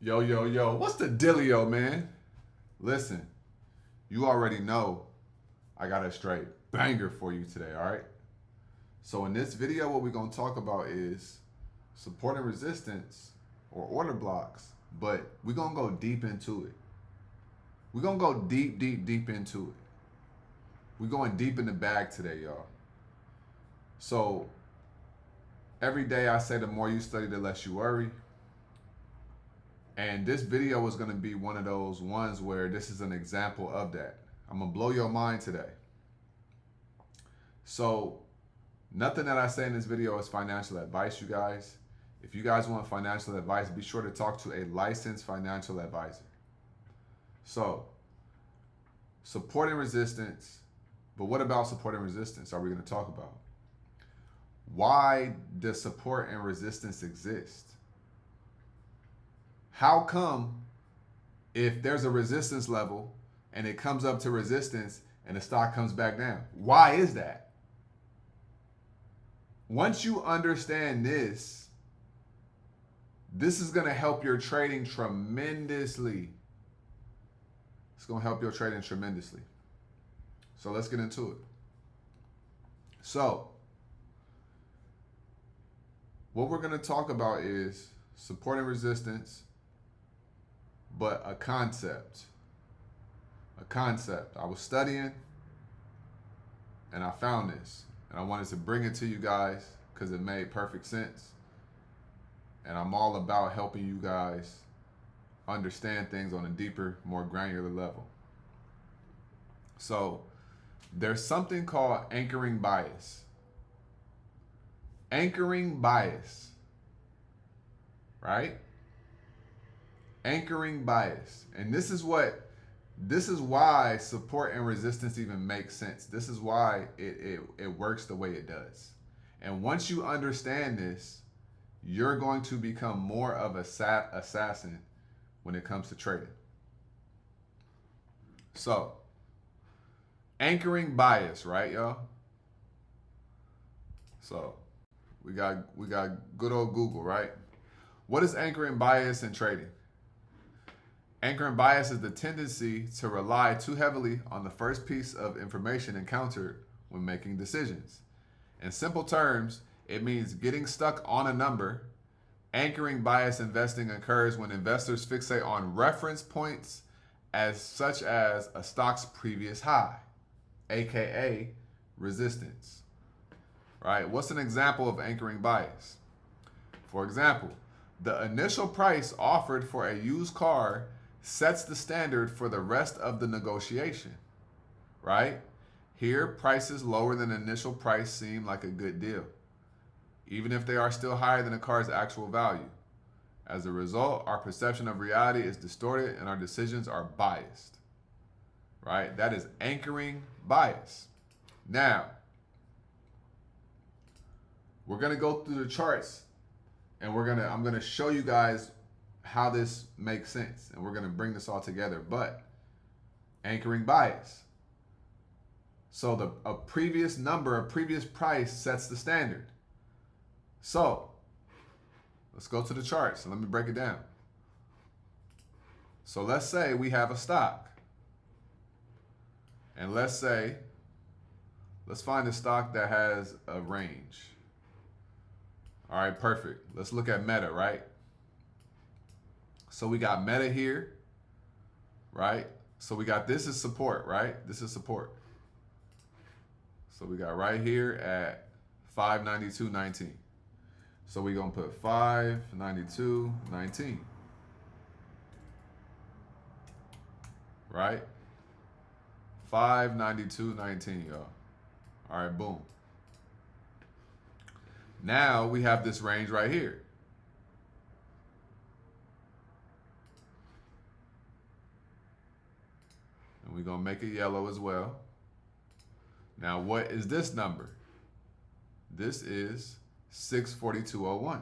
Yo, yo, yo, what's the dealio, man? Listen, you already know I got a straight banger for you today, all right? So, in this video, what we're going to talk about is support and resistance or order blocks, but we're going to go deep into it. We're going to go deep, deep, deep into it. We're going deep in the bag today, y'all. So, every day I say the more you study, the less you worry. And this video is going to be one of those ones where this is an example of that. I'm going to blow your mind today. So, nothing that I say in this video is financial advice, you guys. If you guys want financial advice, be sure to talk to a licensed financial advisor. So, support and resistance. But what about support and resistance are we going to talk about? Why does support and resistance exist? How come if there's a resistance level and it comes up to resistance and the stock comes back down? Why is that? Once you understand this is going to help your trading tremendously. It's going to help your trading tremendously. So let's get into it. So, what we're going to talk about is support and resistance, but a concept. A concept. I was studying and I found this. And I wanted to bring it to you guys because it made perfect sense. And I'm all about helping you guys understand things on a deeper, more granular level. So, there's something called anchoring bias. Anchoring bias. Right? Anchoring bias. And this is why support and resistance even makes sense. This is why it works the way it does. And once you understand this, you're going to become more of a assassin when it comes to trading. So, anchoring bias, right, y'all? So, we got good old Google, right? What is anchoring bias in trading? Anchoring bias is the tendency to rely too heavily on the first piece of information encountered when making decisions. In simple terms, it means getting stuck on a number. Anchoring bias investing occurs when investors fixate on reference points such as a stock's previous high, aka resistance. Right? What's an example of anchoring bias? For example, the initial price offered for a used car sets the standard for the rest of the negotiation, right? Here, prices lower than the initial price seem like a good deal, even if they are still higher than the car's actual value. As a result, our perception of reality is distorted and our decisions are biased, right? That is anchoring bias. Now, we're going to go through the charts and I'm going to show you guys how this makes sense, and we're going to bring this all together. But anchoring bias. So a previous number, a previous price sets the standard. So let's go to the charts and let me break it down. So let's say we have a stock, and let's find a stock that has a range. All right, perfect. Let's look at Meta, right? So we got Meta here, right? So we got this is support, right? This is support. So we got right here at 592.19. So we're going to put 592.19. Right? 592.19, y'all. All right, boom. Now we have this range right here. And we're going to make it yellow as well. Now, what is this number? This is 642.01.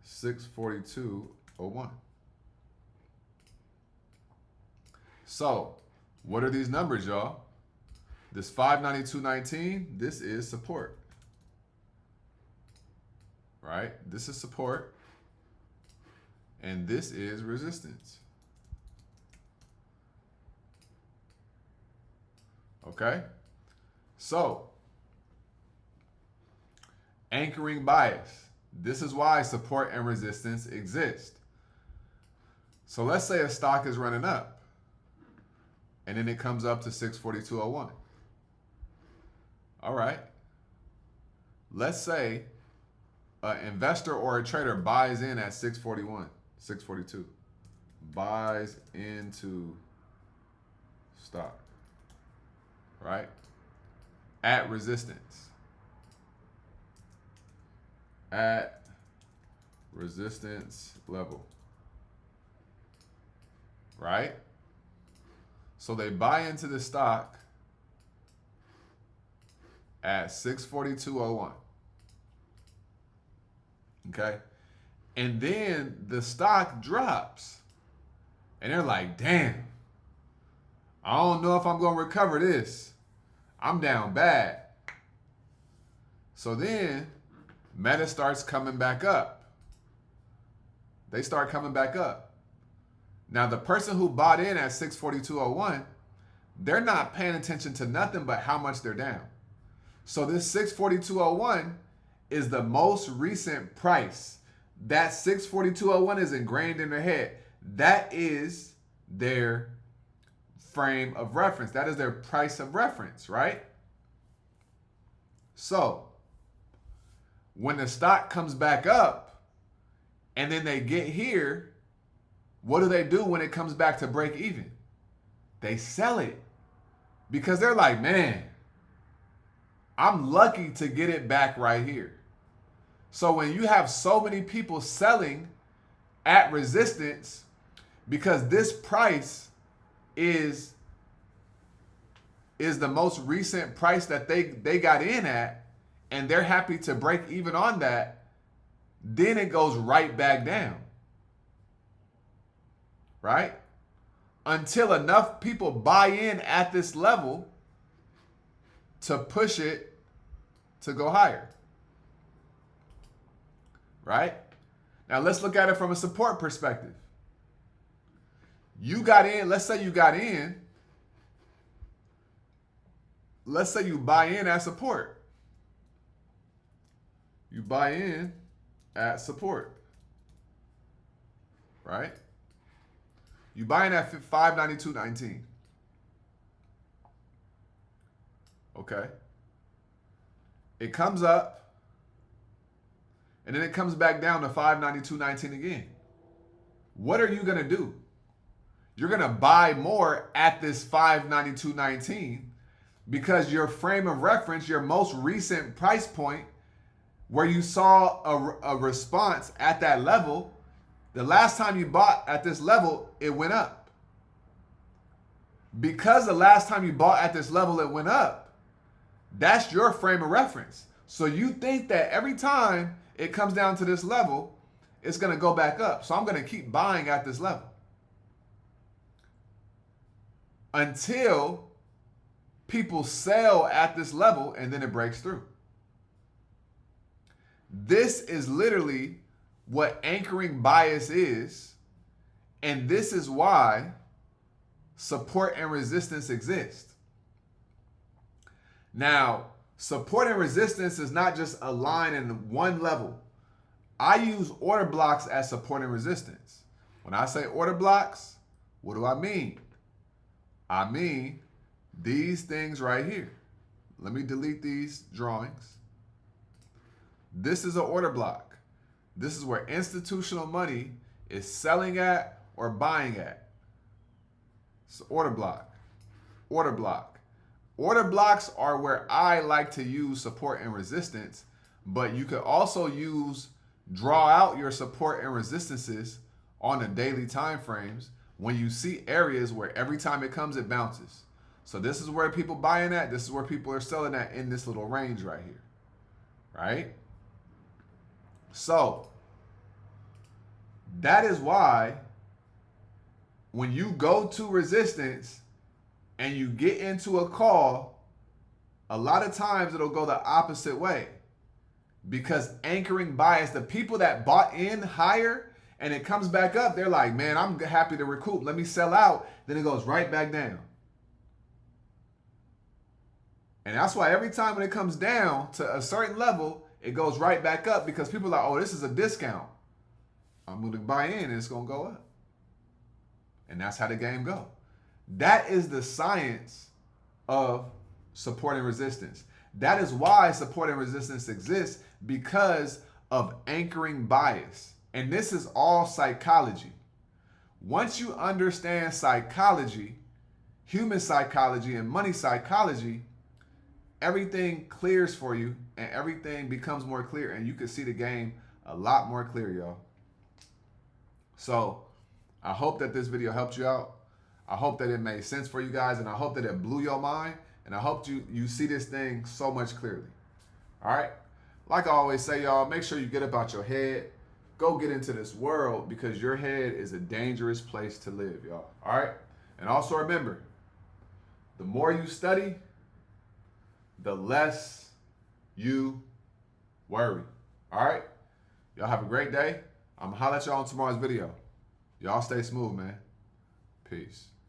642.01. So, what are these numbers, y'all? This 592.19, this is support. Right? This is support. and this is resistance. Okay? So, anchoring bias. This is why support and resistance exist. So let's say a stock is running up and then it comes up to 642.01. All right. Let's say an investor or a trader buys in at 641, 642. Buys into stock. Right? At resistance. At resistance level. Right? So they buy into the stock at 642.01. Okay? And then the stock drops. And they're like, damn, I don't know if I'm going to recover this. I'm down bad. So then Meta starts coming back up. They start coming back up. Now, the person who bought in at 642.01, they're not paying attention to nothing but how much they're down. So this 642.01 is the most recent price. That 642.01 is ingrained in their head. That is their frame of reference. That is their price of reference, right? So when the stock comes back up and then they get here, what do they do when it comes back to break even? They sell it because they're like, man, I'm lucky to get it back right here. So when you have so many people selling at resistance because this price is the most recent price that they got in at, and they're happy to break even on that, then it goes right back down. Right? Until enough people buy in at this level to push it to go higher. Right? Now let's look at it from a support perspective. You got in, let's say you got in. Let's say you buy in at support. You buy in at support. Right? You buy in at 592.19. Okay. It comes up, and then it comes back down to 592.19 again. What are you going to do? You're going to buy more at this 592.19 because your frame of reference, your most recent price point where you saw a response at that level, the last time you bought at this level, it went up. Because the last time you bought at this level, it went up, that's your frame of reference. So you think that every time it comes down to this level, it's going to go back up. So I'm going to keep buying at this level until people sell at this level and then it breaks through. This is literally what anchoring bias is, and this is why support and resistance exist. Now, support and resistance is not just a line in one level. I use order blocks as support and resistance. When I say order blocks, what do I mean? I mean these things right here. Let me delete these drawings. This is an order block. This is where institutional money is selling at or buying at. It's order block. Order block. Order blocks are where I like to use support and resistance, but you could also draw out your support and resistances on the daily time frames when you see areas where every time it comes, it bounces. So this is where people buying at. This is where people are selling at in this little range right here. Right? So that is why when you go to resistance and you get into a call, a lot of times it'll go the opposite way because anchoring bias, the people that bought in higher and it comes back up, they're like, man, I'm happy to recoup. Let me sell out. Then it goes right back down. And that's why every time when it comes down to a certain level, it goes right back up because people are like, oh, this is a discount. I'm going to buy in and it's going to go up. And that's how the game goes. That is the science of support and resistance. That is why support and resistance exists, because of anchoring bias. And this is all psychology. Once you understand psychology, human psychology and money psychology, everything clears for you and everything becomes more clear, and you can see the game a lot more clear, y'all. So I hope that this video helped you out. I hope that it made sense for you guys, and I hope that it blew your mind, and I hope you see this thing so much clearly. All right? Like I always say, y'all, make sure you get up out your head. Go get into this world, because your head is a dangerous place to live, y'all. All right? And also remember, the more you study, the less you worry. All right? Y'all have a great day. I'm going to holler at y'all on tomorrow's video. Y'all stay smooth, man. Peace.